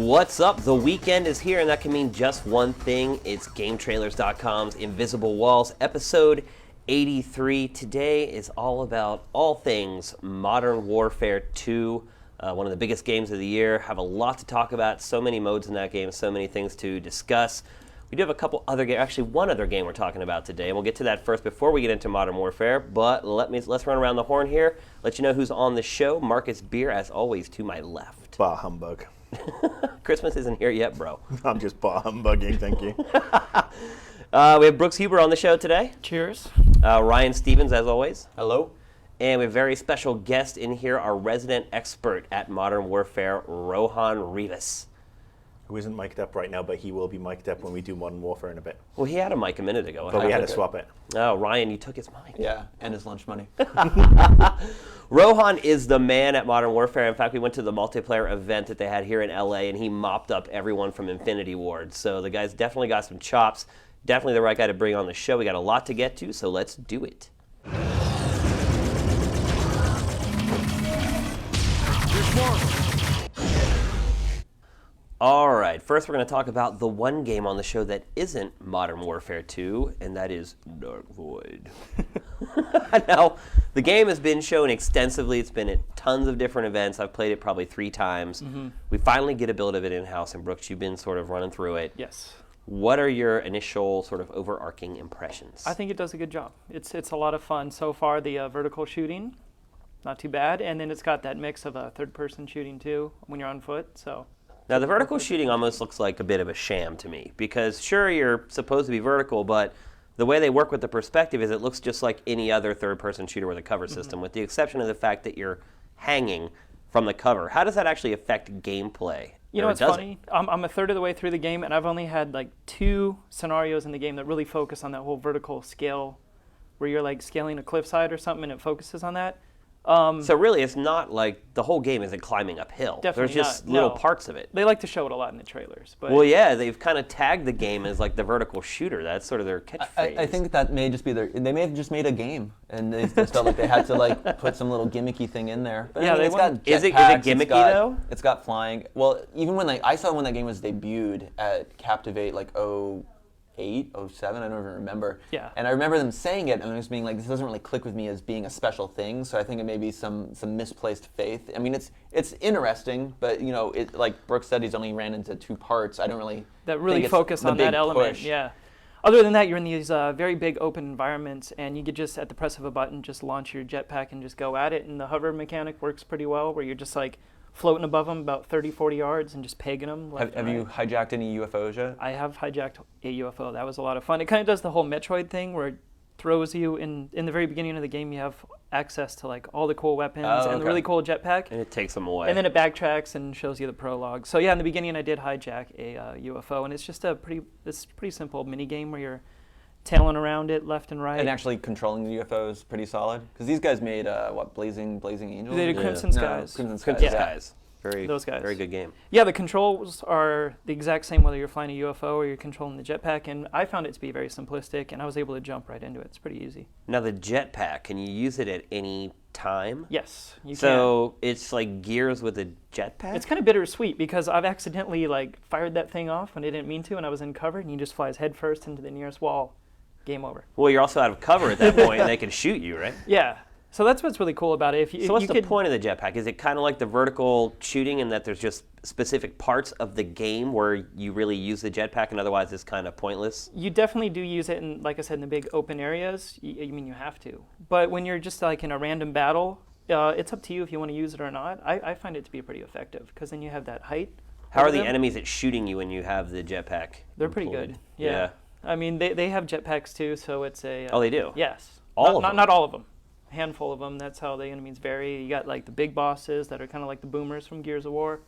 What's up? The weekend is here, and that can mean just one thing. It's GameTrailers.com's Invisible Walls, episode 83. Today is all about all things Modern Warfare 2, one of the biggest games of the year. Have a lot to talk about, so many modes in that game, so many things to discuss. We do have a couple other games, actually one other game we're talking about today, and we'll get to that first before we get into Modern Warfare, but let's run around the horn here, let you know who's on the show. Marcus Beer, as always, to my left. Bah humbug. Christmas isn't here yet, bro. I'm just bah humbugging, thank you. We have Brooks Huber on the show today. Cheers. Ryan Stevens, as always. Hello. And we have a very special guest in here, our resident expert at Modern Warfare, Rohan Rivas. Who isn't mic'd up right now, but he will be mic'd up when we do Modern Warfare in a bit. Well, he had a mic a minute ago. But we had to swap it. Oh, Ryan, you took his mic. Yeah, and his lunch money. Rohan is the man at Modern Warfare. In fact, we went to the multiplayer event that they had here in LA, and he mopped up everyone from Infinity Ward. So the guy's definitely got some chops. Definitely the right guy to bring on the show. We got a lot to get to, so let's do it. There's more. All right, first we're going to talk about the one game on the show that isn't Modern Warfare 2, and that is Dark Void. Now, the game has been shown extensively. It's been at tons of different events. I've played it probably 3 times. Mm-hmm. We finally get a build of it in-house, and Brooks, you've been sort of running through it. Yes. What are your initial sort of overarching impressions? I think it does a good job. It's a lot of fun so far. The vertical shooting, not too bad, and then it's got that mix of third-person shooting too when you're on foot. So. Now, the vertical shooting almost looks like a bit of a sham to me, because sure, you're supposed to be vertical, but the way they work with the perspective is it looks just like any other third-person shooter with a cover system, with the exception of the fact that you're hanging from the cover. How does that actually affect gameplay? You know what's funny? I'm a third of the way through the game, and I've only had like 2 scenarios in the game that really focus on that whole vertical scale, where you're like scaling a cliffside or something, and it focuses on that. So really, it's not like the whole game isn't climbing uphill. Definitely There's just not. little No. parts of it. They like to show it a lot in the trailers. But Well, yeah, they've kind of tagged the game as like the vertical shooter. That's sort of their catchphrase. I think that may just be they may have just made a game, and they just felt like they had to like put some little gimmicky thing in there. But Yeah, I mean, they it's want- got Is it jetpacks, gimmicky, though? It's got flying. Well, even when I saw when that game was debuted at Captivate like 08, 07, I don't even remember. Yeah. And I remember them saying it, and I was being like, this doesn't really click with me as being a special thing. So I think it may be some misplaced faith. I mean, it's interesting, but you know, it like Brooks said, he's only ran into 2 parts. I don't really that really think it's focus the on that big element. push. Yeah. Other than that, you're in these very big open environments, and you could just, at the press of a button, just launch your jetpack and just go at it. And the hover mechanic works pretty well, where you're just like floating above them about 30, 40 yards and just pegging them. Have you hijacked any UFOs yet? I have hijacked a UFO. That was a lot of fun. It kind of does the whole Metroid thing where it throws you in the very beginning of the game. You have access to like all the cool weapons and the really cool jetpack. And it takes them away. And then it backtracks and shows you the prologue. So yeah, in the beginning I did hijack a UFO, and it's just pretty simple mini game where you're tailing around it left and right. And actually controlling the UFO is pretty solid. Because these guys made, Blazing Angels? They did Crimson Skies. Crimson Crimson Skies. Skies. Those guys. Very good game. Yeah, the controls are the exact same whether you're flying a UFO or you're controlling the jetpack, and I found it to be very simplistic, and I was able to jump right into it. It's pretty easy. Now, the jetpack, can you use it at any time? Yes, you can. So it's like Gears with a jetpack? It's kind of bittersweet because I've accidentally like fired that thing off when I didn't mean to, and I was in cover, and you just flies head first into the nearest wall. Game over. Well, you're also out of cover at that point, and they can shoot you, right? Yeah. So that's what's really cool about it. So what's the point of the jetpack? Is it kind of like the vertical shooting in that there's just specific parts of the game where you really use the jetpack and otherwise it's kind of pointless? You definitely do use it in, like I said, in the big open areas. I mean, you have to. But when you're just like in a random battle, it's up to you if you want to use it or not. I find it to be pretty effective because then you have that height. How are the enemies at shooting you when you have the jetpack? They're pretty good. Yeah. I mean, they have jetpacks too, so it's a... Oh, they do? Yes. All of them? Not all of them. A handful of them. That's how the enemies vary. You got like the big bosses that are kind of like the boomers from Gears of War,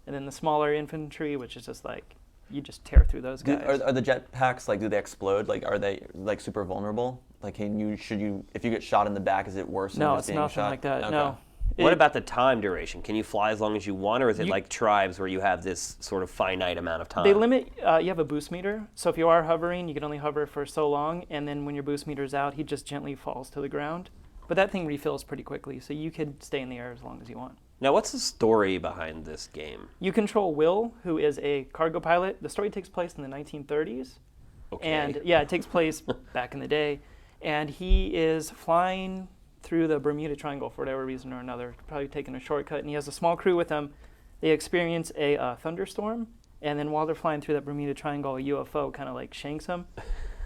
and then the smaller infantry, which is just like, you just tear through those guys. Are the jetpacks, like, do they explode? Like, are they like super vulnerable? Like, if you get shot in the back, is it worse than No, just it's being nothing shot? like that. Okay. No. What about the time duration? Can you fly as long as you want, or is it like Tribes where you have this sort of finite amount of time? They limit, you have a boost meter, so if you are hovering, you can only hover for so long, and then when your boost meter's out, he just gently falls to the ground. But that thing refills pretty quickly, so you could stay in the air as long as you want. Now, what's the story behind this game? You control Will, who is a cargo pilot. The story takes place in the 1930s. Okay. And yeah, it takes place back in the day. And he is flying through the Bermuda Triangle for whatever reason or another, probably taking a shortcut. And he has a small crew with him. They experience a thunderstorm. And then while they're flying through that Bermuda Triangle, a UFO kind of like shanks him.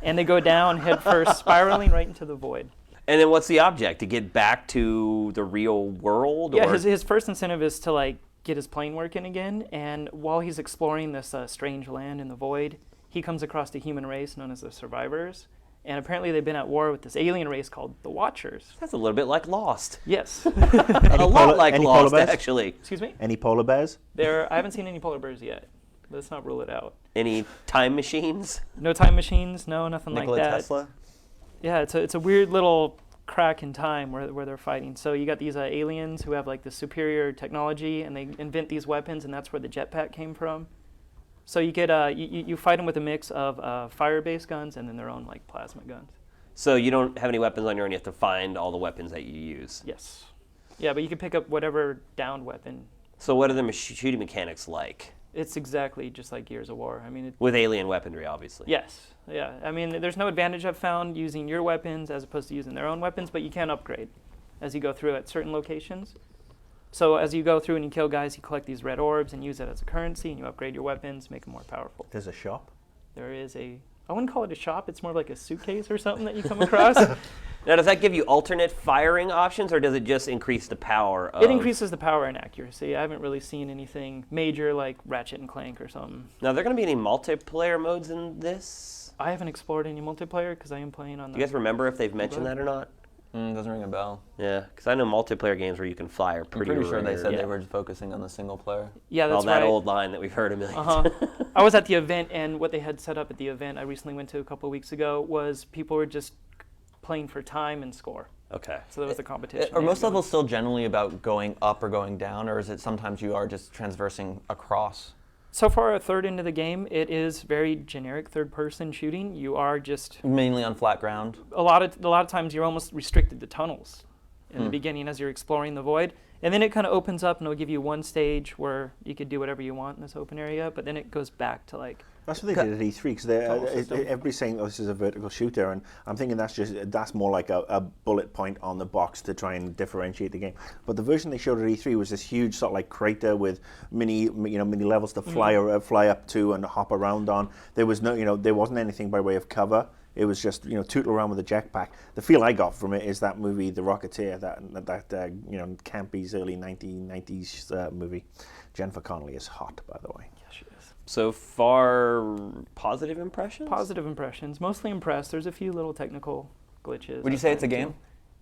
And they go down head first, spiraling right into the void. And then what's the object? To get back to the real world? Yeah, or? his first incentive is to like get his plane working again. And while he's exploring this strange land in the void, he comes across the human race known as the Survivors. And apparently they've been at war with this alien race called the Watchers. That's a little bit like Lost. Yes. A lot like any Lost, polar bears? actually. Excuse me? Any polar bears? I haven't seen any polar bears yet. Let's not rule it out. Any time machines? No time machines, no, nothing Nikola like that. Tesla. Yeah, it's a weird little crack in time where they're fighting. So you got these aliens who have like the superior technology, and they invent these weapons, and that's where the jetpack came from. So you get you fight them with a mix of fire-based guns and then their own like plasma guns. So you don't have any weapons on your own. You have to find all the weapons that you use. Yes. Yeah, but you can pick up whatever downed weapon. So what are the shooting mechanics like? It's exactly just like Gears of War. I mean, With alien weaponry, obviously. yes. Yeah. I mean, there's no advantage I've found using your weapons as opposed to using their own weapons, but you can upgrade as you go through at certain locations. So as you go through and you kill guys, you collect these red orbs and use that as a currency, and you upgrade your weapons, make them more powerful. There's a shop. There is I wouldn't call it a shop. It's more like a suitcase or something that you come across. Now, does that give you alternate firing options, or does it just increase the power of... It increases the power and accuracy. I haven't really seen anything major like Ratchet and Clank or something. Now, are there going to be any multiplayer modes in this? I haven't explored any multiplayer because I am playing on Do you guys remember if they've mentioned that or not? Doesn't ring a bell. Yeah, because I know multiplayer games where you can fly are I'm pretty pretty sure they rare. said Yeah. they were focusing on the single player. Yeah, that's that right. old line that we've heard a million Uh-huh. times. I was at the event, and what they had set up at the event I recently went to a couple of weeks ago was people were just playing for time and score. Okay. So there was a competition. Are they most had going. levels still generally about going up or going down, or is it sometimes you are just transversing across? So far, a third into the game, it is very generic third-person shooting. You are just Mainly on flat ground? a lot of times you're almost restricted to tunnels in the beginning as you're exploring the void, and then it kind of opens up and it'll give you one stage where you could do whatever you want in this open area, but then it goes back to like That's what they did at E3 because Tunnel system. everybody's saying, "Oh, this is a vertical shooter," and I'm thinking that's more like a bullet point on the box to try and differentiate the game. But the version they showed at E3 was this huge sort of like crater with mini levels to fly up to and hop around on. There was there wasn't anything by way of cover. It was just tootle around with a jetpack. The feel I got from it is that movie, The Rocketeer, that campy's early 1990s movie. Jennifer Connelly is hot, by the way. yeah, she is. So far, positive impressions? Positive impressions, mostly impressed. There's a few little technical glitches. Would you say it's a game?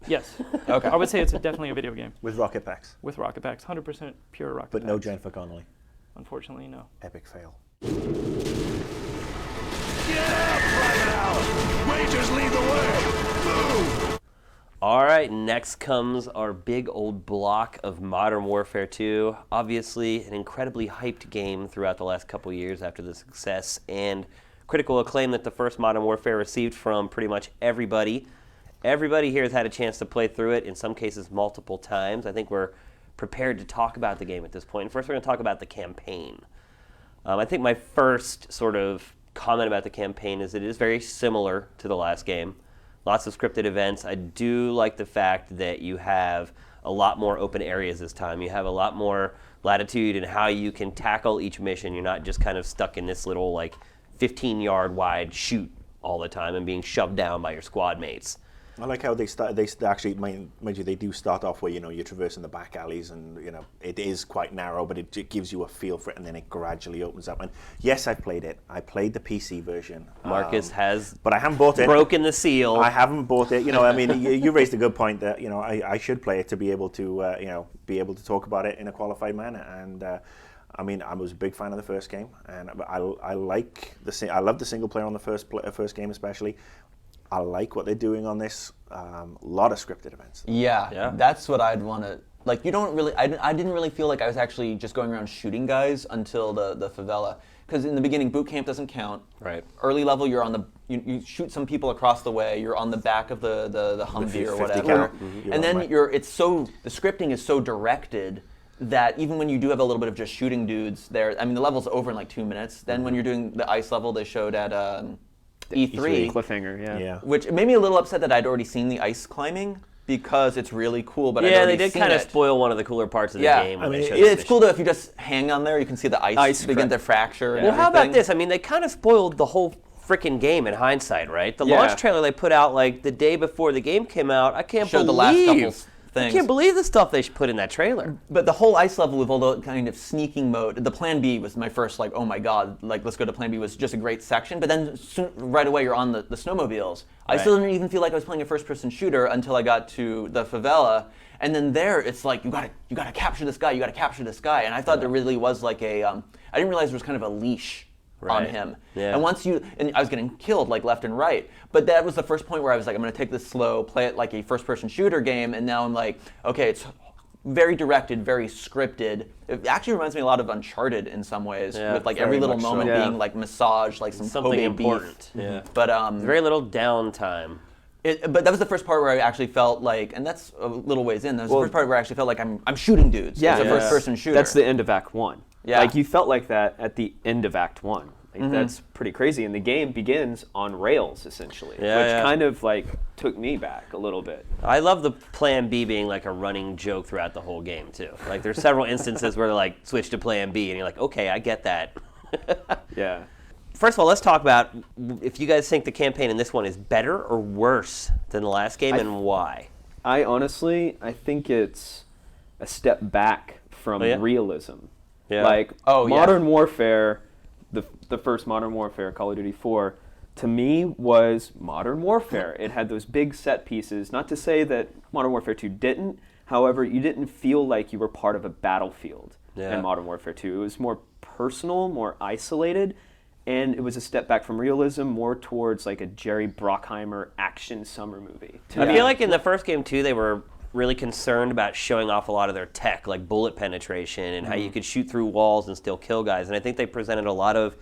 Yes. Okay. I would say it's definitely a video game With rocket packs, with rocket packs, 100% pure rocket but no packs. Jennifer Connelly. Unfortunately, no. Epic fail. Rangers lead the way! Move! All right, next comes our big old block of Modern Warfare 2. Obviously, an incredibly hyped game throughout the last couple years after the success and critical acclaim that the first Modern Warfare received from pretty much everybody. Everybody here has had a chance to play through it, in some cases multiple times. I think we're prepared to talk about the game at this point. First, we're going to talk about the campaign. I think my first sort of comment about the campaign is it is very similar to the last game. Lots of scripted events. I do like the fact that you have a lot more open areas this time. You have a lot more latitude in how you can tackle each mission. You're not just kind of stuck in this little like 15-yard wide shoot all the time and being shoved down by your squad mates. I like how they start. They actually, mind you, they do start off where you're traversing the back alleys, and it is quite narrow, but it gives you a feel for it, and then it gradually opens up. And yes, I've played it. I played the PC version. Marcus has but I haven't bought it. broken the seal. I haven't bought it. I mean, you raised a good point that I should play it to be able to be able to talk about it in a qualified manner. And I mean, I was a big fan of the first game, and I love the single player on the first game especially. I like what they're doing on this. A lot of scripted events. Yeah, that's what I'd want to... Like, you don't really... I didn't really feel like I was actually just going around shooting guys until the favela. Because in the beginning, boot camp doesn't count. Right. Early level, you're on the... You shoot some people across the way. You're on the back of the Humvee or 50 whatever. cal. And then the scripting is so directed that even when you do have a little bit of just shooting dudes there, I mean, the level's over in like 2 minutes. Then when you're doing the ice level they showed at E3, Cliffhanger, yeah. which it made me a little upset that I'd already seen the ice climbing because it's really cool, but I'd Yeah, already they did seen kind of it. spoil one of the cooler parts of the Yeah, game. I when mean, they showed the it's cool mission. though if you just hang on there, you can see the ice begin to fracture. And Well, how about everything. this? I mean, they kind of spoiled the whole freaking game in hindsight, right? The Yeah. launch trailer they put out like the day before the game came out. I can't Showed believe the last couple things. I can't believe the stuff they put in that trailer. But the whole ice level with all the kind of sneaking mode, the plan B was my first, like, oh my god, like, let's go to plan B was just a great section. But then right away you're on the snowmobiles. I Right. still didn't even feel like I was playing a first-person shooter until I got to the favela. And then there, it's like, you gotta capture this guy, you gotta capture this guy. And I thought there really was like a, I didn't realize there was kind of a leash on Right. him. Yeah. And I was getting killed like left and right. But that was the first point where I was like, I'm gonna take this slow, play it like a first-person shooter game, and now I'm like, okay, it's very directed, very scripted. It actually reminds me a lot of Uncharted in some ways, Yeah, with like very every little much so. moment Yeah. being like massaged, like some Something Kobe important. beef. Yeah. But Very little downtime. but that was the first part where I actually felt like, and that's a little ways in. That was the first part where I actually felt like I'm shooting dudes. Yeah, it's a yeah. first-person shooter. That's the end of Act 1. Yeah. Like, you felt like that at the end of Act 1. Like, that's pretty crazy. And the game begins on rails, essentially, Yeah, which yeah. kind of, like, took me back a little bit. I love the plan B being like a running joke throughout the whole game too. Like there's several instances where they're like switch to plan B and you're like, okay, I get that. Yeah. First of all, let's talk about if you guys think the campaign in this one is better or worse than the last game and why. I think it's a step back from Oh, yeah? realism. Yeah. Like, Oh, yeah. Modern Warfare, the first Modern Warfare, Call of Duty 4, to me was Modern Warfare. It had those big set pieces. Not to say that Modern Warfare 2 didn't. However, you didn't feel like you were part of a battlefield in Modern Warfare 2. It was more personal, more isolated, and it was a step back from realism, more towards like a Jerry Bruckheimer action summer movie. I feel like in the first game too, they were really concerned about showing off a lot of their tech, like bullet penetration and how you could shoot through walls and still kill guys. And I think they presented a lot of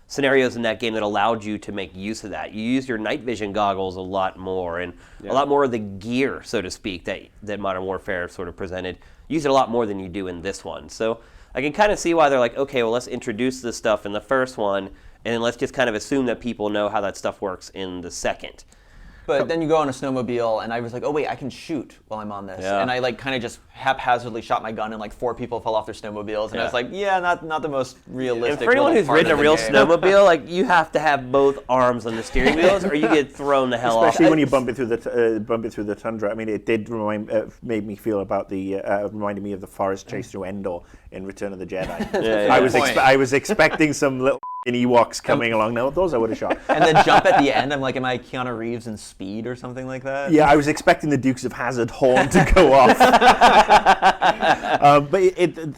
scenarios in that game that allowed you to make use of that. You used your night vision goggles a lot more, and a lot more of the gear, so to speak, that Modern Warfare sort of presented. You use it a lot more than you do in this one. So I can kind of see why they're like, okay, well, let's introduce this stuff in the first one, and then let's just kind of assume that people know how that stuff works in the second. But then you go on a snowmobile, and I was like, oh wait, I can shoot while I'm on this. Yeah. And I like kind of just haphazardly shot my gun, and like 4 people fell off their snowmobiles, and I was like, yeah, not the most realistic. And for anyone little who's part ridden a of the real game. snowmobile, like you have to have both arms on the steering wheels, or you get thrown the hell Especially off. when you bump it through the tundra. I mean, it did made me feel about reminded me of the forest chase through Endor in Return of the Jedi. I was expecting some little Ewoks coming along. No, those I would have shot. And then jump at the end. I'm like, am I Keanu Reeves in Speed or something like that? Yeah, I was expecting the Dukes of Hazzard horn to go off. But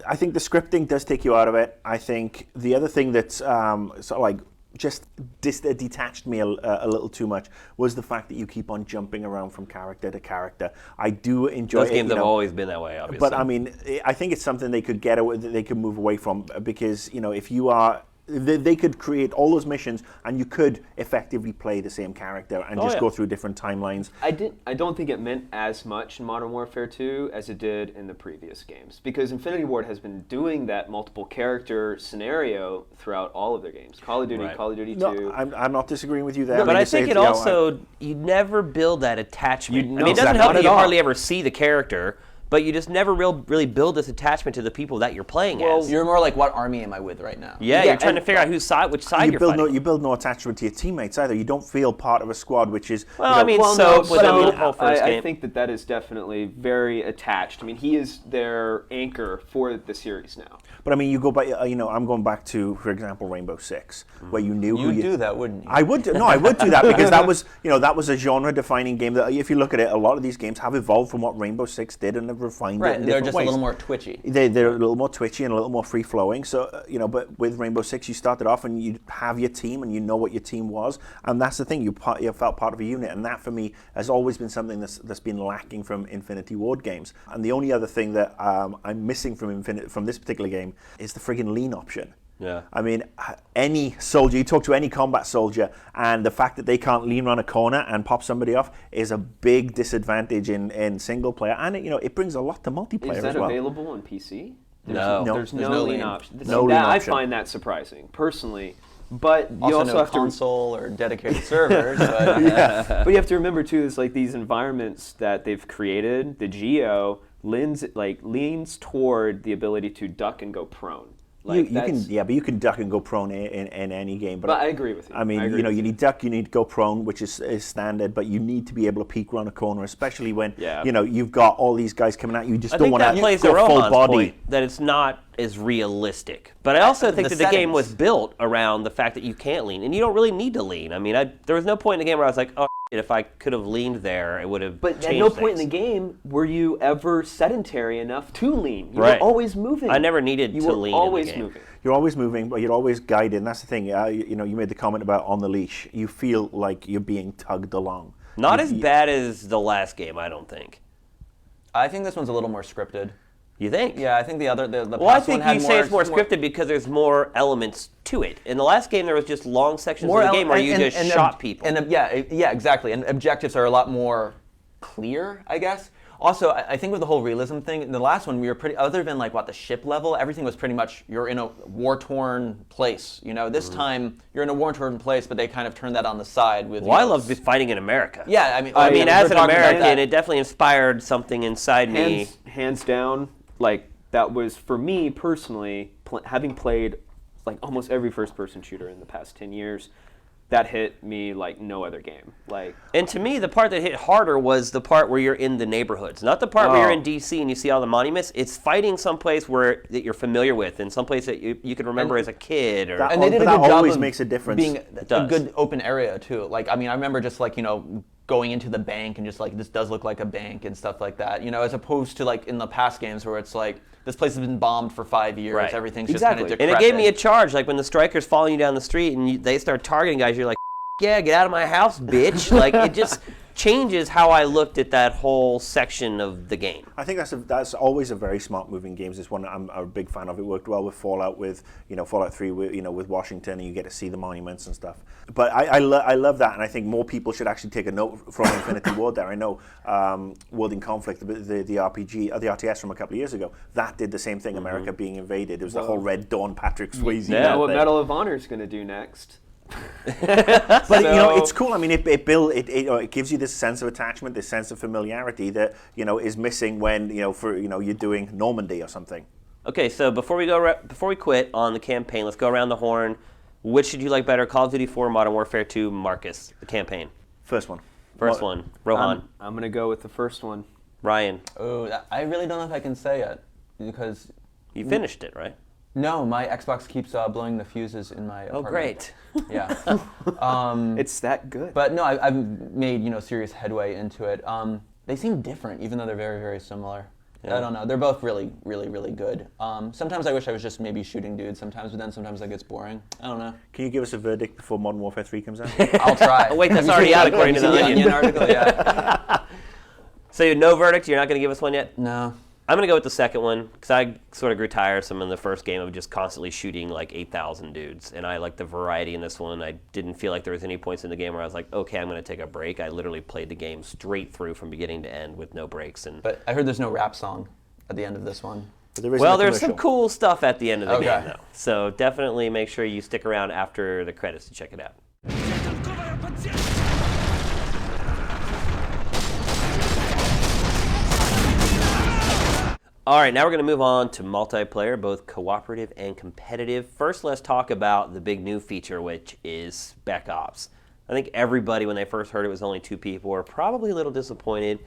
I think the scripting does take you out of it. I think the other thing that's sort of like just detached me a little too much was the fact that you keep on jumping around from character to character. I do enjoy Those games have always been that way, obviously. But I mean, I think it's something they could get away, that they could move away from, because if you are. They could create all those missions, and you could effectively play the same character and just go through different timelines. I don't think it meant as much in Modern Warfare 2 as it did in the previous games, because Infinity Ward has been doing that multiple character scenario throughout all of their games. Call of Duty, Right. Call of Duty 2. No, I'm not disagreeing with you there. No, but I just say think it it's, also, you never build that attachment. I mean, it doesn't exactly. help Not that at you all. hardly ever see the character, but you just never really build this attachment to the people that you're playing as. You're more like, what army am I with right now? Yeah, you're trying to figure out which side you you're build fighting. you build no attachment to your teammates either. You don't feel part of a squad, which is Well, I mean, Well, so no, with the so whole first I game. think that is definitely very attached. I mean, he is their anchor for the series now. But I mean, you go back. I'm going back to, for example, Rainbow Six, where you knew who You'd do that, wouldn't you? I would. No, I would do that, because that was a genre-defining game. That, if you look at it, a lot of these games have evolved from what Rainbow Six did, and have refined it Right, in they're different just ways. a little more twitchy. They're a little more twitchy and a little more free-flowing. So, but with Rainbow Six, you started off and you have your team, and you know what your team was, and that's the thing. You felt part of a unit, and that for me has always been something that's been lacking from Infinity Ward games. And the only other thing that I'm missing from this particular game is the friggin' lean option. Yeah. I mean, any soldier, you talk to any combat soldier, and the fact that they can't lean around a corner and pop somebody off is a big disadvantage in single player, and it brings a lot to multiplayer Is that as well. available on PC? No. There's There's no no lean lean. option. No lean I option. find that surprising, personally. But you Also, also no have to console or dedicated servers. But but you have to remember too, is like these environments that they've created, the geo leans toward the ability to duck and go prone. Like you can, but you can duck and go prone in any game. But I agree with you. I mean, you need duck, you need to go prone, which is standard, but you need to be able to peek around a corner, especially when you've got all these guys coming at you. You just I don't think want that to plays go to full Rohan's body. point that it's not as realistic. But I also think the that the game settings. was built around the fact that you can't lean, and you don't really need to lean. I mean, there was no point in the game where I was like, oh, if I could have leaned there, it would have But changed at no point in things. the game were you ever sedentary enough to lean. You Right. were always moving. I never needed you to were lean always in the game. moving. You're always moving, but you're always guided. And that's the thing. You made the comment about on the leash. You feel like you're being tugged along. Not as bad as the last game, I don't think. I think this one's a little more scripted. You think? Yeah, I think the Well, I past think one had you say it's more scripted because there's more elements to it. In the last game, there was just long sections of the game where you just shot people. And yeah, exactly. And objectives are a lot more clear, I guess. Also, I think with the whole realism thing, in the last one, we were pretty, other than like the ship level, everything was pretty much, you're in a war-torn place. This time, you're in a war-torn place, but they kind of turned that on the side with. Well, I love fighting in America. Yeah, I mean, as we're an talking about American, that. it definitely inspired something inside me. Hands down, like that was for me personally, having played like almost every first-person shooter in the past 10 years. That hit me like no other game. And to me, the part that hit harder was the part where you're in the neighborhoods, not the part where you're in D.C. and you see all the monuments. It's fighting someplace that you're familiar with, and someplace that you can remember as a kid. And they did a that good job always of makes a difference. being a does. good open area too. Like, I mean, I remember just like going into the bank and just like this does look like a bank and stuff like that. As opposed to like in the past games where it's like this place has been bombed for 5 years. Right. Everything's just kind of Exactly. decrepit. And it gave me a charge, like when the strikers following you down the street and they start targeting guys, you're like, yeah, get out of my house, bitch. Like, it just changes how I looked at that whole section of the game. I think that's always a very smart move in games. It's one I'm a big fan of. It worked well with Fallout, with Fallout 3, with Washington, and you get to see the monuments and stuff. But I love that, and I think more people should actually take a note from Infinity Ward there. I know World in Conflict, the RPG, the RTS from a couple of years ago, that did the same thing. America being invaded. It was the whole Red Dawn, Patrick Swayze. You know what Medal of Honor is going to do next? But it's cool. I mean, it gives you this sense of attachment, this sense of familiarity that is missing when you're doing Normandy or something. Okay, so before we quit on the campaign, let's go around the horn. Which should you like better, Call of Duty 4, Modern Warfare 2, Marcus, the campaign? First one. First one, Rohan. I'm going to go with the first one. Ryan. Oh, I really don't know if I can say it because You finished it, right? no, my Xbox keeps blowing the fuses in my Oh, apartment. great. Yeah. It's that good. But no, I've made serious headway into it. They seem different, even though they're very, very similar. Yeah. I don't know. They're both really, really, really good. Sometimes I wish I was just maybe shooting dudes. Sometimes, but then sometimes that gets boring. I don't know. Can you give us a verdict before Modern Warfare 3 comes out? I'll try. Oh, wait, that's Have you already seen out according to have you the seen Onion. article. Yeah. So no verdict? You're not going to give us one yet? No. I'm going to go with the second one because I sort of grew tiresome in the first game of just constantly shooting like 8,000 dudes. And I like the variety in this one. I didn't feel like there was any points in the game where I was like, okay, I'm going to take a break. I literally played the game straight through from beginning to end with no breaks. And But I heard there's no rap song at the end of this one. But there isn't well, a there's some commercial. cool stuff at the end of the Okay. game, though. So definitely make sure you stick around after the credits to check it out. All right, now we're going to move on to multiplayer, both cooperative and competitive. First, let's talk about the big new feature, which is Spec Ops. I think everybody, when they first heard it was only 2 people, were probably a little disappointed.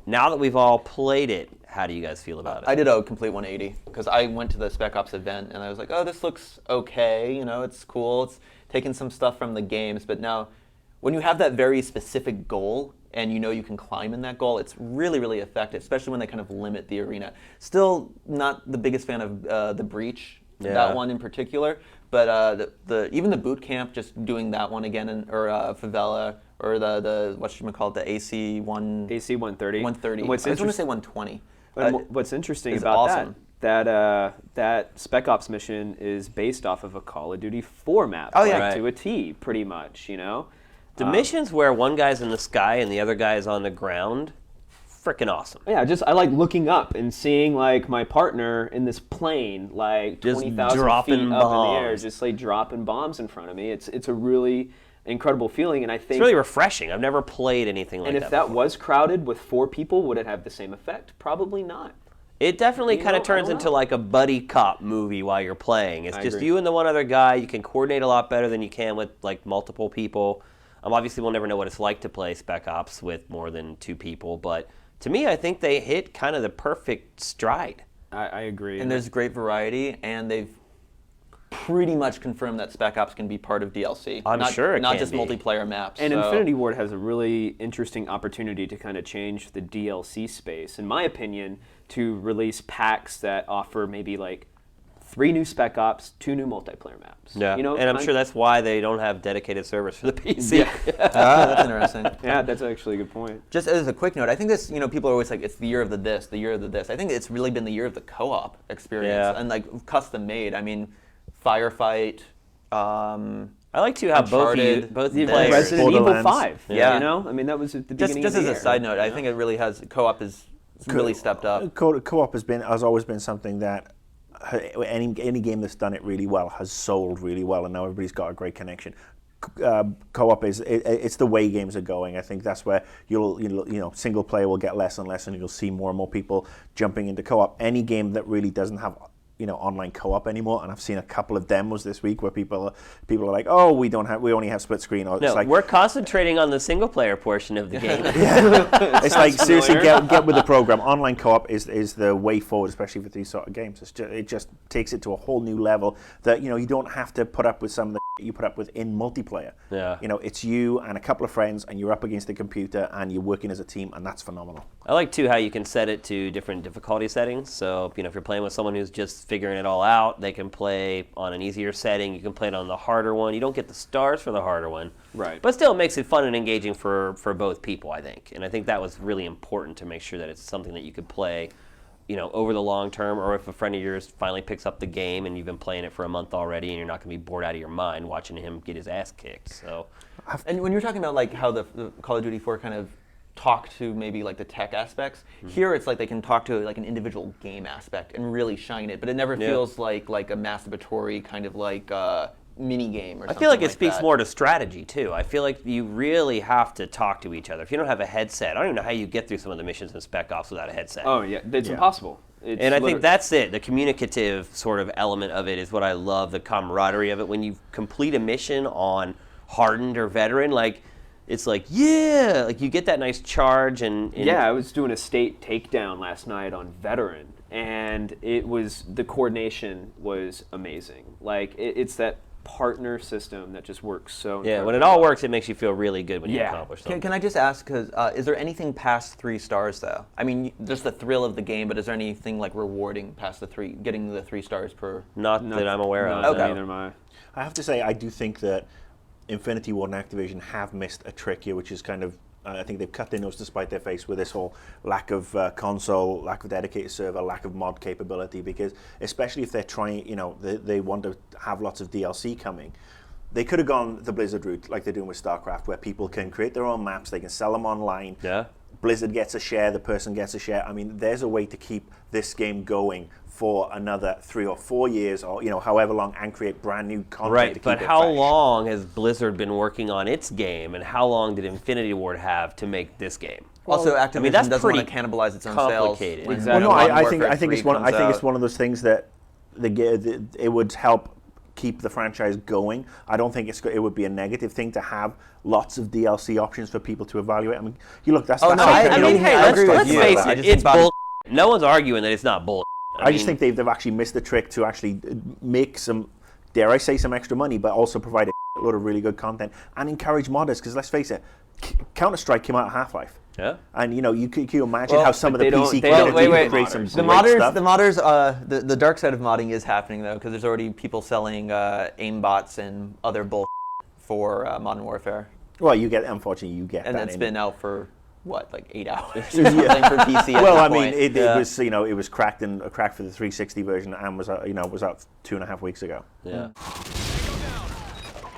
Now that we've all played it, how do you guys feel about it? I did a complete 180 because I went to the Spec Ops event and I was like, oh, this looks okay. It's cool. It's taking some stuff from the games, but now when you have that very specific goal and you can climb in that goal, it's really, really effective, especially when they kind of limit the arena. Still not the biggest fan of the Breach, that one in particular, but even the boot camp, just doing that one again, or Favela, or the whatchamacallit, the AC 130. 130. What's I just want to interest- say 120. What's interesting it's about awesome. that Spec Ops mission is based off of a Call of Duty 4 map, Oh, yeah. Right. to a T, pretty much, The missions where one guy's in the sky and the other guy is on the ground freaking awesome. Yeah, I like looking up and seeing like my partner in this plane, like Just 20,000 dropping feet up in the air, bombs. just like dropping bombs in front of me. It's a really incredible feeling, and I think It's really refreshing. I've never played anything like and that if that before. was crowded with 4 people, would it have the same effect? Probably not. It definitely You kind know, of turns I don't into know. like a buddy cop movie while you're playing. It's I just agree. you and the one other guy. You can coordinate a lot better than you can with like multiple people. Obviously, we'll never know what it's like to play Spec Ops with more than 2 people, but to me, I think they hit kind of the perfect stride. I agree. And there's great variety, and they've pretty much confirmed that Spec Ops can be part of DLC. I'm sure it not can just be. multiplayer maps. And so. Infinity Ward has a really interesting opportunity to kind of change the DLC space, in my opinion, to release packs that offer maybe like 3 new Spec Ops, 2 new multiplayer maps. Yeah, You know, and I'm sure that's why they don't have dedicated servers for the PC. Yeah. That's interesting. Yeah, that's actually a good point. Just as a quick note, I think this, people are always like, it's the year of the this, the year of the this. I think it's really been the year of the co-op experience Yeah. and like custom made. I mean, Firefight. I like too how Uncharted, both the players. Resident Evil Borderlands. 5. Yeah. You know, I mean that was at the Just beginning just of as the a year. side note, I think it really has co-op has really stepped up. Co-op has always been something that any game that's done it really well has sold really well, and now everybody's got a great connection. Co-op it's the way games are going. I think that's where you'll single player will get less and less, and you'll see more and more people jumping into co-op. Any game that really doesn't have online co-op anymore, and I've seen a couple of demos this week where people are like, oh, we only have split screen. Or No, it's like, we're concentrating on the single player portion of the game. it's like seriously get with the program. Online co-op is the way forward, especially for these sort of games. It just takes it to a whole new level that you don't have to put up with some of the you put up with in multiplayer. Yeah. It's you and a couple of friends, and you're up against the computer, and you're working as a team, and that's phenomenal. I like too how you can set it to different difficulty settings. So if you're playing with someone who's just figuring it all out, they can play on an easier setting. You can play it on the harder one. You don't get the stars for the harder one, Right. But still, it makes it fun and engaging for both people, I think. And I think that was really important to make sure that it's something that you could play, over the long term, or if a friend of yours finally picks up the game and you've been playing it for a month already, and you're not going to be bored out of your mind watching him get his ass kicked. So. And when you're talking about like how the Call of Duty 4 kind of talk to maybe like the tech aspects, here it's like they can talk to like an individual game aspect and really shine it, but it never feels like a masturbatory kind of like mini game or something. I feel like it like speaks that. more to strategy too. I feel like you really have to talk to each other. If you don't have a headset, I don't even know how you get through some of the missions in Spec Ops without a headset. Oh yeah, it's impossible. It's And I literally- think that's it. The communicative sort of element of it is what I love, the camaraderie of it. When you complete a mission on Hardened or Veteran, like, it's like, yeah, like you get that nice charge. And Yeah, I was doing a state takedown last night on Veteran, and the coordination was amazing. Like, it's that partner system that just works so yeah, when incredibly it all well. works, it makes you feel really good when you Yeah. accomplish something. Can I just ask, because is there anything past 3 stars though? I mean, just the thrill of the game, but is there anything like rewarding past getting the 3 stars per? Not that I'm aware of. No, Okay. neither am I. I have to say, I do think that Infinity Ward and Activision have missed a trick here, which is kind of, I think they've cut their nose to spite their face with this whole lack of console, lack of dedicated server, lack of mod capability, because especially if they're trying, they want to have lots of DLC coming. They could have gone the Blizzard route like they're doing with StarCraft, where people can create their own maps, they can sell them online. Yeah. Blizzard gets a share, the person gets a share. I mean, there's a way to keep this game going for another 3 or 4 years, or however long, and create brand new content to Right, keep but it how fresh. long has Blizzard been working on its game, and how long did Infinity Ward have to make this game? Also, Activision that's doesn't want to pretty cannibalize its own complicated. sales. When Exactly. Well, no, Modern I think Warfare I think it's 3 one. I comes think it's out. one of those things that it would help keep the franchise going. I don't think it would be a negative thing to have lots of DLC options for people to evaluate. I mean, you look, that's Oh, that's no, like, I you mean, know, hey, I agree with let's you. face I it, just it's think bull. No one's arguing that it's not bull. I just think they've actually missed the trick to actually make some, dare I say, some extra money, but also provide a lot of really good content and encourage modders. Because let's face it, Counter-Strike came out of Half-Life. Yeah. And you can imagine Well, how some of but the they don't- PC they community don't- wait, can wait. create some The great modders, stuff. the dark side of modding is happening though, because there's already people selling aimbots and other bull for Modern Warfare, Well, unfortunately, you get and that it's in. been out for what, like 8 hours or something for PC. At Well, this I mean, point. it was it was cracked for the 360 version and was out 2.5 weeks ago. Yeah.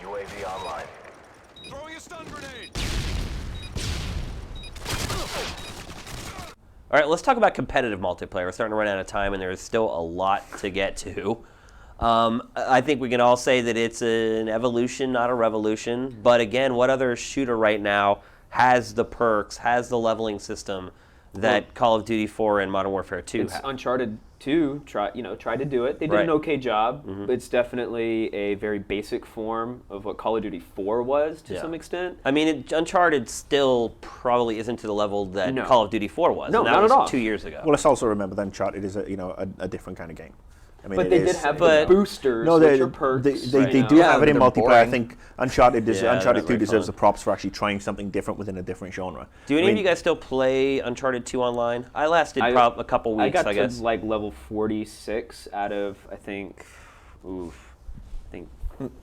UAV online. Throwing a stun grenade. All right, let's talk about competitive multiplayer. We're starting to run out of time, and there's still a lot to get to. I think we can all say that it's an evolution, not a revolution. But again, what other shooter right now has the perks, has the leveling system that Call of Duty 4 and Modern Warfare 2 It's have? Uncharted 2 tried to do it. They did Right. an okay job, but it's definitely a very basic form of what Call of Duty 4 was to Yeah. some extent. I mean, Uncharted still probably isn't to the level that No. Call of Duty 4 was. No, and that not was at all. 2 years ago. Well, let's also remember that Uncharted is a different kind of game. I mean, But it they is- did have but- the boosters, No, which are perks. they do Yeah, have it in they're multiplayer. I boring. think Uncharted Yeah, they're Uncharted 2 very deserves fun. the props for actually trying something different within a different genre. Do any I of mean, you guys still play Uncharted 2 online? I lasted a couple weeks, I got I guess. to like level 46 out of I think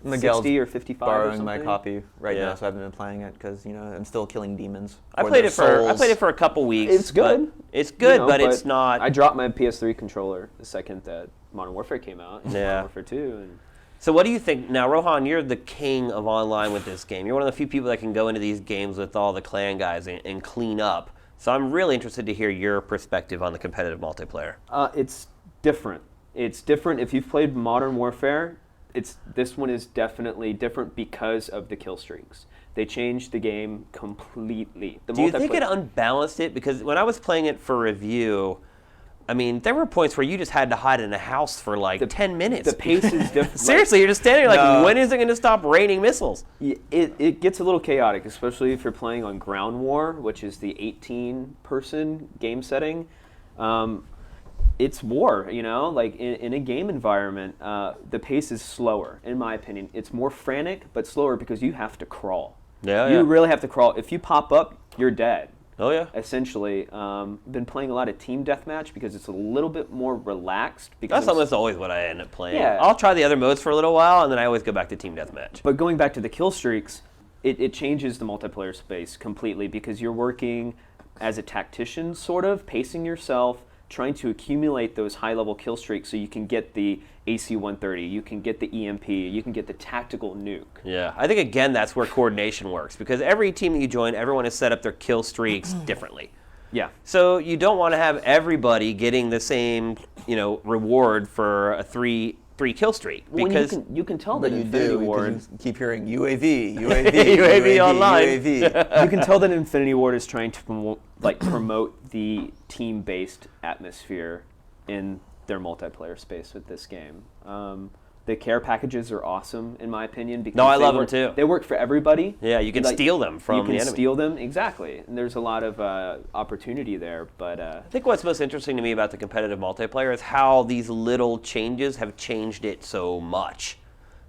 60 or 55 or borrowing my something. copy right Yeah. now, so I haven't been playing it because I'm still killing demons. I for played their it souls. for a couple weeks. It's good. But it's good, You know, but it's not. I dropped my PS3 controller the second that Modern Warfare came out. Yeah. Modern Warfare 2. And So what do you think now, Rohan? You're the king of online with this game. You're one of the few people that can go into these games with all the clan guys and clean up. So I'm really interested to hear your perspective on the competitive multiplayer. It's different. It's different. If you've played Modern Warfare, this one is definitely different because of the kill streaks. They changed the game completely. The Do you think it multiplayer- unbalanced it? Because when I was playing it for review, I mean, there were points where you just had to hide in a house for like 10 minutes. The pace is different. Seriously, you're just standing there like, No. when is it going to stop raining missiles? It gets a little chaotic, especially if you're playing on Ground War, which is the 18-person game setting. It's war, like in a game environment, the pace is slower, in my opinion. It's more frantic, but slower because you have to crawl. Yeah, You yeah. really have to crawl. If you pop up, you're dead. Oh, yeah. Essentially, been playing a lot of team deathmatch because it's a little bit more relaxed. Because That's it's- almost always what I end up playing. Yeah. I'll try the other modes for a little while, and then I always go back to team deathmatch. But going back to the kill streaks, it changes the multiplayer space completely because you're working as a tactician, sort of, pacing yourself, trying to accumulate those high-level kill streaks so you can get the AC-130, you can get the EMP, you can get the tactical nuke. Yeah, I think again that's where coordination works because every team that you join, everyone has set up their kill streaks differently. Yeah. So you don't want to have everybody getting the same, reward for a three kill streak because you can tell But that you Infinity do Ward because you keep hearing UAV, UAV, UAV online. UAV. you can tell that Infinity Ward is trying to promote the team-based atmosphere in their multiplayer space with this game. The care packages are awesome, in my opinion. Because No, I they love them work- too. They work for everybody. Yeah, you can steal them from You can the enemy. steal them, exactly. And there's a lot of opportunity there. But I think what's most interesting to me about the competitive multiplayer is how these little changes have changed it so much.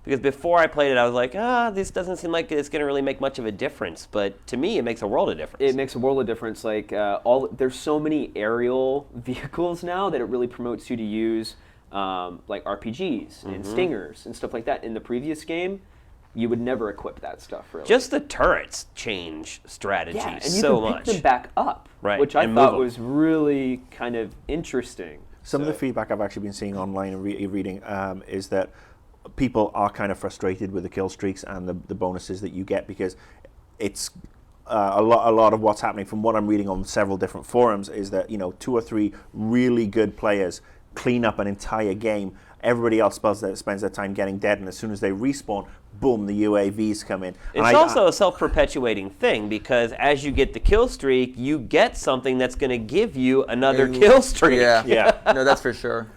Because before I played it, I was like, this doesn't seem like it's going to really make much of a difference. But to me, it makes a world of difference. it makes a world of difference. Like there's so many aerial vehicles now that it really promotes you to use, like RPGs and stingers and stuff like that. In the previous game, you would never equip that stuff really. Just the turrets change strategy yeah, and you so can much. pick them back up, Right, which I and thought move 'em. was really kind of interesting. Some of the feedback I've actually been seeing online and reading is that people are kind of frustrated with the kill streaks and the bonuses that you get because it's a lot of what's happening from what I'm reading on several different forums is that 2 or 3 really good players clean up an entire game. Everybody else spends their time getting dead, and as soon as they respawn, boom, the UAVs come in. And It's also a self-perpetuating thing because as you get the kill streak, you get something that's going to give you another kill streak. Yeah. Yeah. No, that's for sure.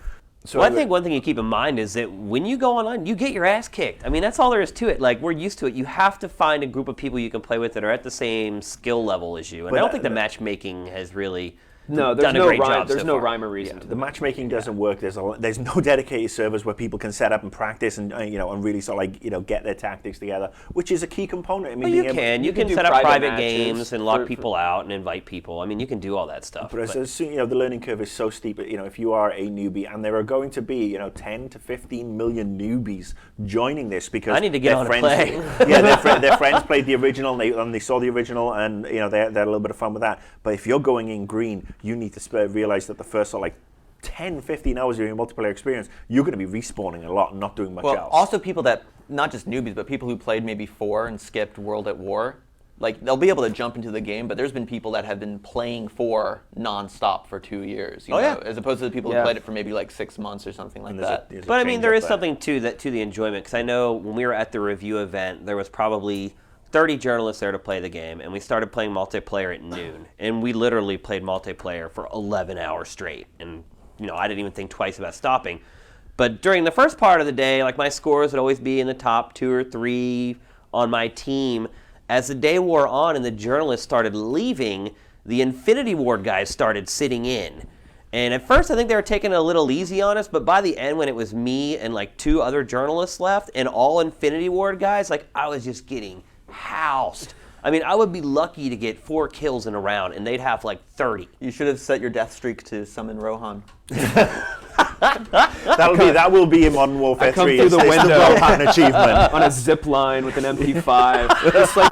So Well, I think one thing you keep in mind is that when you go online, you get your ass kicked. I mean, that's all there is to it. Like, we're used to it. You have to find a group of people you can play with that are at the same skill level as you. And I don't think the matchmaking has really No, there's done a no great rhyme. job There's so no far. rhyme or reason to the it. matchmaking doesn't work. There's no dedicated servers where people can set up and practice and and really sort of get their tactics together, which is a key component. I mean, Well, you being able- can. You can can do set up private private matches games and lock for- people out and invite people. I mean, you can do all that stuff. But but- as soon, the learning curve is so steep. If you are a newbie, and there are going to be 10 to 15 million newbies joining this because I need to get their on and friends, play. yeah, their friends played the original, and they saw the original, and they had a little bit of fun with that. But if you're going in green, you need to realize that the first 10, 15 hours of your multiplayer experience, you're going to be respawning a lot and not doing much Well, else. also people that, not just newbies, but people who played maybe 4 and skipped World at War, like they'll be able to jump into the game, but there's been people that have been playing for nonstop for 2 years, you know, yeah. as opposed to the people who played it for maybe like 6 months or something like that. But I mean, there is something to that, to the enjoyment, because I know when we were at the review event, there was probably 30 journalists there to play the game, and we started playing multiplayer at noon, and we literally played multiplayer for 11 hours straight, and you know, I didn't even think twice about stopping. But during the first part of the day, like my scores would always be in the top 2 or 3 on my team. As the day wore on and the journalists started leaving, the Infinity Ward guys started sitting in. And at first, I think they were taking it a little easy on us, but by the end, when it was me and like 2 other journalists left and all Infinity Ward guys, like I was just getting housed. I mean, I would be lucky to get 4 kills in a round, and they'd have like 30. You should have set your death streak to summon Rohan. That will be in Modern Warfare 3. through the It's window. Rohan achievement. On a zip line with an MP5. Just like,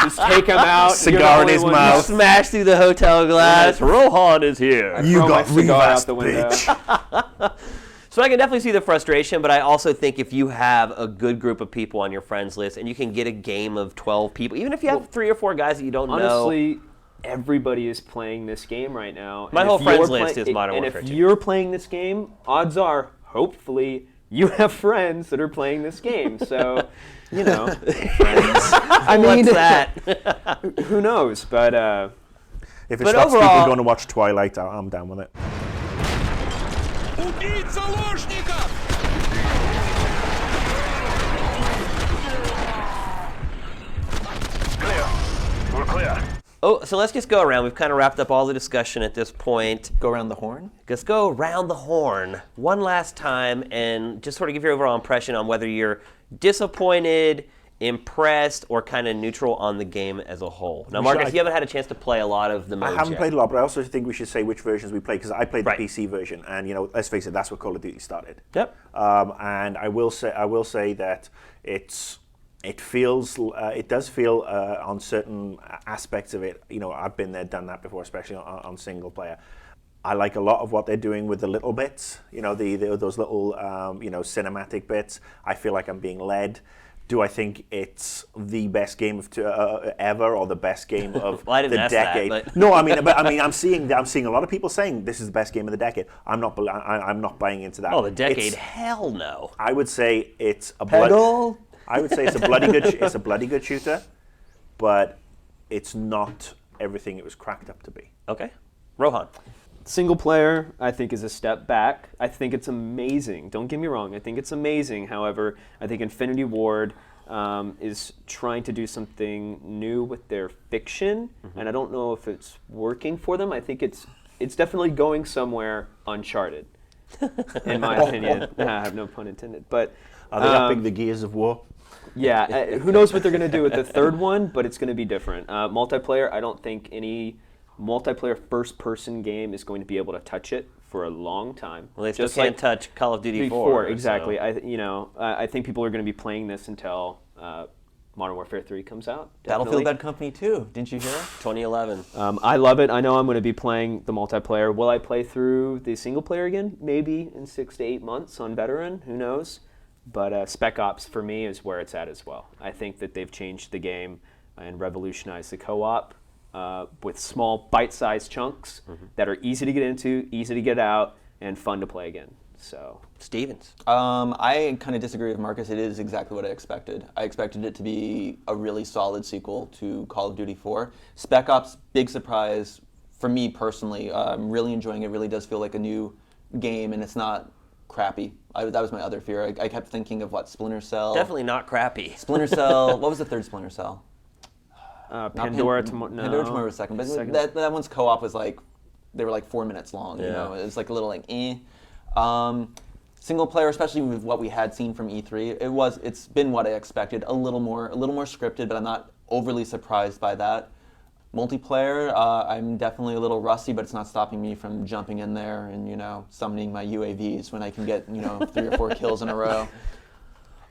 just take him out. Cigar You're in the his only one. mouth. Smash through the hotel glass. Rohan is here. I You throw got my cigar revast, out the window. bitch. So I can definitely see the frustration, but I also think if you have a good group of people on your friends list and you can get a game of 12 people, even if you have 3 or 4 guys that you don't know. Honestly, everybody is playing this game right now. My And whole if you're friends list is Modern and Warfare if 2. you're playing this game, odds are, hopefully, you have friends that are playing this game. So, you know, I mean, What's that? who knows? But If it But stops overall- people going to watch Twilight, I'm down with it. Убить заложника! Clear. We're clear. Oh, so let's just go around. We've kind of wrapped up all the discussion at this point. Go around the horn. Let's go around the horn one last time and just sort of give your overall impression on whether you're disappointed, impressed, or kind of neutral on the game as a whole. Now, Marcus, you haven't had a chance to play a lot of the modes I haven't yet. played a lot, but I also think we should say which versions we played, because I played Right. the PC version, and you know, let's face it, that's where Call of Duty started. Yep. And I will say that it does feel on certain aspects of it. You know, I've been there, done that before, especially on single player. I like a lot of what they're doing with the little bits. You know, those little cinematic bits. I feel like I'm being led. Do I think it's the best game of ever, or the best game of Well, I didn't the ask that, decade? but- No, I mean, I'm seeing a lot of people saying this is the best game of the decade. I'm not buying into that. Oh, the decade? It's- Hell no. I would say it's a Pedal. I would say it's a bloody good shooter, but it's not everything it was cracked up to be. Okay. Rohan. single player, I think, is a step back. I think it's amazing. Don't get me wrong. I think it's amazing. However, I think Infinity Ward is trying to do something new with their fiction, and I don't know if it's working for them. I think it's definitely going somewhere uncharted, in my opinion. I have no pun intended. But Are they upping the gears of war? yeah, who knows what they're going to do with the third one, but it's going to be different. Multiplayer, I don't think any multiplayer first-person game is going to be able to touch it for a long time. Well, they still can't touch Call of Duty 4. Exactly. So. I think people are going to be playing this until Modern Warfare 3 comes out. Battlefield definitely. Bad Company 2. Didn't you hear? 2011. I love it. I know I'm going to be playing the multiplayer. Will I play through the single player again? Maybe in 6 to 8 months on Veteran. Who knows? But Spec Ops for me is where it's at as well. I think that they've changed the game and revolutionized the co-op with small bite-sized chunks that are easy to get into, easy to get out, and fun to play again. So Stevens. I kind of disagree with Marcus. It is exactly what I expected. I expected it to be a really solid sequel to Call of Duty 4. Spec Ops, big surprise for me personally. I'm really enjoying it. Really does feel like a new game, and it's not crappy. That was my other fear. I kept thinking of Splinter Cell. Definitely not crappy. Splinter Cell. What was the third Splinter Cell? Pandora tomorrow. No. Pandora tomorrow was second, but Second. that one's co-op was they were 4 minutes long. You know, it was a little eh. Single player, especially with what we had seen from E3, it's been what I expected. A little more scripted, but I'm not overly surprised by that. Multiplayer, I'm definitely a little rusty, but it's not stopping me from jumping in there and summoning my UAVs when I can get 3 or 4 kills in a row.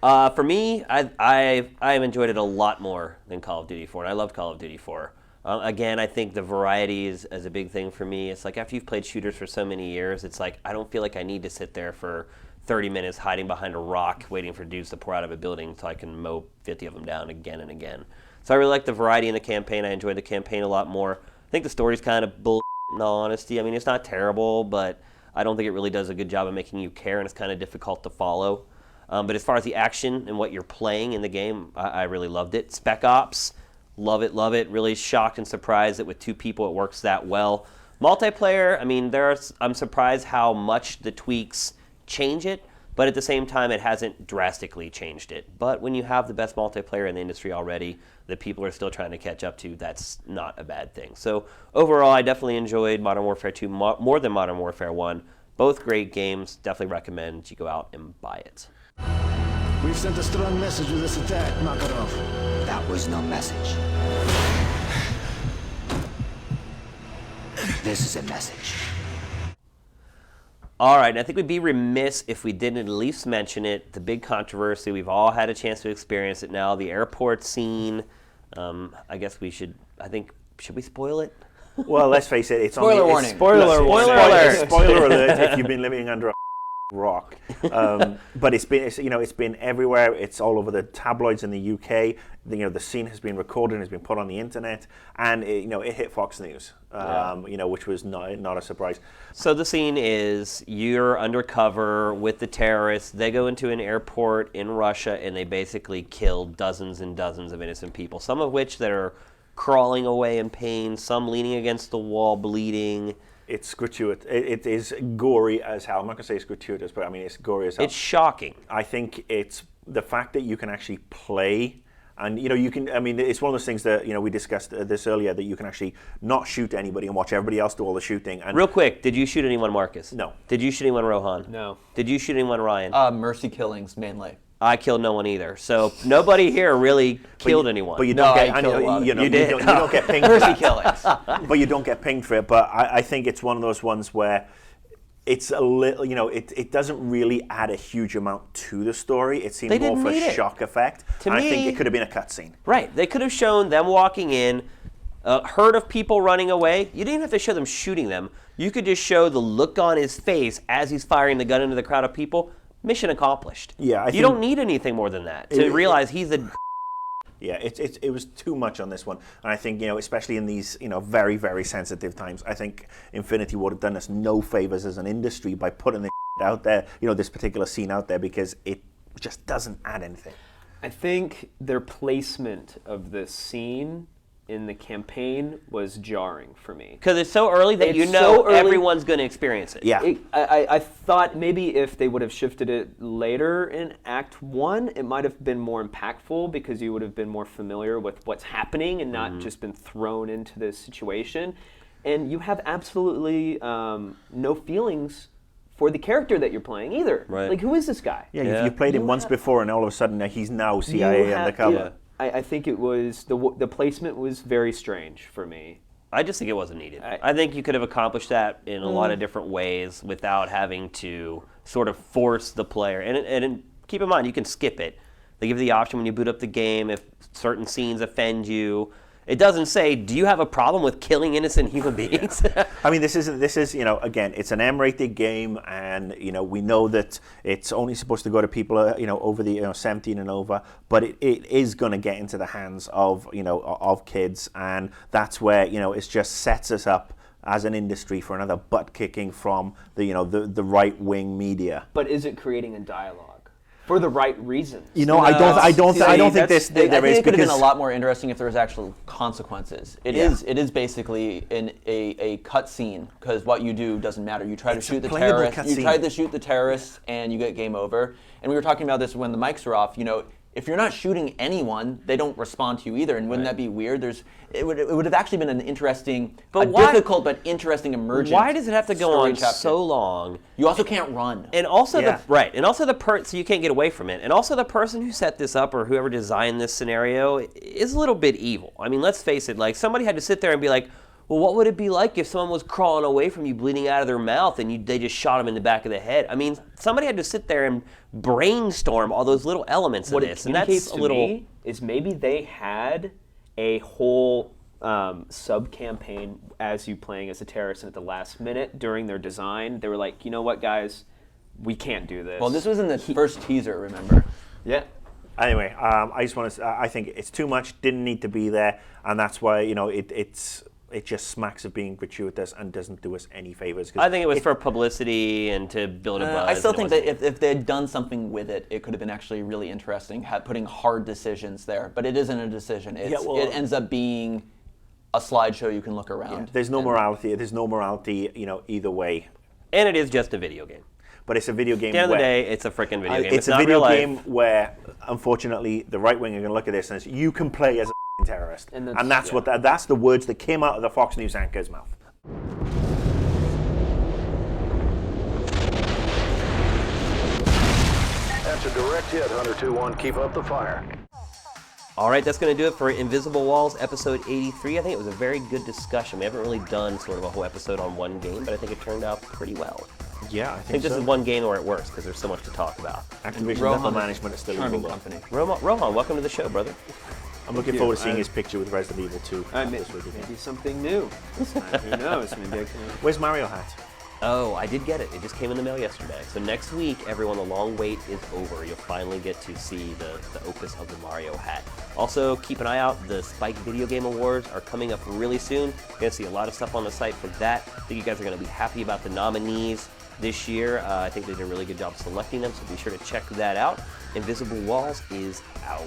For me, I enjoyed it a lot more than Call of Duty 4, and I loved Call of Duty 4. Again, I think the variety is a big thing for me. It's like after you've played shooters for so many years, it's like I don't feel like I need to sit there for 30 minutes hiding behind a rock waiting for dudes to pour out of a building until I can mow 50 of them down again and again. So I really like the variety in the campaign. I enjoyed the campaign a lot more. I think the story's kind of bull, in all honesty. I mean, it's not terrible, but I don't think it really does a good job of making you care, and it's kind of difficult to follow. But as far as the action and what you're playing in the game, I really loved it. Spec Ops, love it, love it. Really shocked and surprised that with 2 people it works that well. Multiplayer, I mean, I'm surprised how much the tweaks change it, but at the same time, it hasn't drastically changed it. But when you have the best multiplayer in the industry already that people are still trying to catch up to, that's not a bad thing. So overall, I definitely enjoyed Modern Warfare 2 more than Modern Warfare 1. Both great games. Definitely recommend you go out and buy it. We've sent a strong message with this attack, Makarov. That was no message. This is a message. All right, I think we'd be remiss if we didn't at least mention it. The big controversy, we've all had a chance to experience it now, the airport scene. I guess we should, should we spoil it? Well, let's face it, it's Spoiler on the warning. Spoiler alert. Spoiler alert if you've been living under a rock. But it's been everywhere. It's all over the tabloids in the UK. The scene has been recorded and has been put on the internet, and it hit Fox News. Which was not a surprise. So the scene is you're undercover with the terrorists. They go into an airport in Russia and they basically kill dozens and dozens of innocent people, some of which that are crawling away in pain, some leaning against the wall bleeding. It's gratuitous. It is gory as hell. I'm not going to say it's gratuitous, but I mean, it's gory as hell. It's shocking. I think it's the fact that you can actually play, and you can. I mean, it's one of those things that we discussed this earlier, that you can actually not shoot anybody and watch everybody else do all the shooting. And real quick, did you shoot anyone, Marcus? No. Did you shoot anyone, Rohan? No. Did you shoot anyone, Ryan? Mercy killings mainly. I killed no one either. So nobody here really killed anyone. But you don't No, get. I killed a lot of You did. don't get pinged for Mercy that. killings. But you don't get pinged for it. But I think it's one of those ones where it's a little, it doesn't really add a huge amount to the story. It seemed They more didn't for need it. shock effect. To I me- think it could have been a cutscene. Right. They could have shown them walking in, a herd of people running away. You didn't even have to show them shooting them. You could just show the look on his face as he's firing the gun into the crowd of people. Mission accomplished. Yeah, I you think- don't need anything more than that to realize he's a. Yeah, it was too much on this one, and I think especially in these very, very sensitive times, I think Infinity would have done us no favors as an industry by putting this out there, this particular scene out there, because it just doesn't add anything. I think their placement of the scene in the campaign was jarring for me. Because it's so early that It's so early. everyone's going to experience it. Yeah. I thought maybe if they would have shifted it later in Act 1, it might have been more impactful because you would have been more familiar with what's happening and not just been thrown into this situation. And you have absolutely no feelings for the character that you're playing either. Right. Like, who is this guy? Yeah, you've played him once before, and all of a sudden he's now CIA undercover. Yeah. I think it was, the placement was very strange for me. I just think it wasn't needed. I think you could have accomplished that in a lot of different ways without having to sort of force the player. And keep in mind, you can skip it. They give you the option when you boot up the game if certain scenes offend you. It doesn't say, do you have a problem with killing innocent human beings? I mean, this is again, it's an M-rated game, and we know that it's only supposed to go to people over the 17 and over, but it is going to get into the hands of of kids, and that's where it just sets us up as an industry for another butt kicking from the right wing media. But is it creating a dialogue for the right reasons? I don't think there I is, think it could have been because a lot more interesting if there was actual consequences. It is basically a cut scene, because what you do doesn't matter. You try to shoot the terrorists. You try to shoot the terrorists, and you get game over. And we were talking about this when the mics are off. If you're not shooting anyone, they don't respond to you either. And wouldn't that be weird? It would have actually been an interesting, difficult but interesting emergent. Why does it have to go story on chapter. so long? You also can't run. And also Yeah. so you can't get away from it. And also the person who set this up or whoever designed this scenario is a little bit evil. I mean, let's face it, like somebody had to sit there and be like, well, what would it be like if someone was crawling away from you, bleeding out of their mouth, and they just shot him in the back of the head? I mean, somebody had to sit there and brainstorm all those little elements of this, and that's a little. Me is maybe they had a whole sub-campaign as you playing as a terrorist, and at the last minute during their design, they were like, you know what, guys, we can't do this. Well, this was in the first teaser, remember? Yeah. Anyway, I just want to. I think it's too much. Didn't need to be there, and that's why it just smacks of being gratuitous and doesn't do us any favors. I think it was for publicity and to build a buzz. I still and think that if they had done something with it, it could have been actually really interesting, putting hard decisions there. But it isn't a decision. It ends up being a slideshow you can look around. There's no morality. There's no morality, either way. And it is just a video game. But it's a video game. At the end of the day, it's a freaking video game. It's a not video real life. game where, unfortunately, the right wing are going to look at this and say, you can play as a terrorist. And that's the words that came out of the Fox News anchor's mouth. That's a direct hit, Hunter 2-1. Keep up the fire. All right, that's going to do it for Invisible Walls, episode 83. I think it was a very good discussion. We haven't really done sort of a whole episode on one game, but I think it turned out pretty well. Yeah, I I think think this so. is one game where it works because there's so much to talk about. Activision Rohan Metal is Management is still charming evil. company. Rohan, welcome to the show, brother. I'm looking forward to seeing his picture with Resident Evil 2. Maybe something new. Who knows? Maybe I can. Where's Mario hat? Oh, I did get it. It just came in the mail yesterday. So next week, everyone, the long wait is over. You'll finally get to see the opus of the Mario hat. Also, keep an eye out. The Spike Video Game Awards are coming up really soon. You're going to see a lot of stuff on the site for that. I think you guys are going to be happy about the nominees this year. I think they did a really good job selecting them, so be sure to check that out. Invisible Walls is out.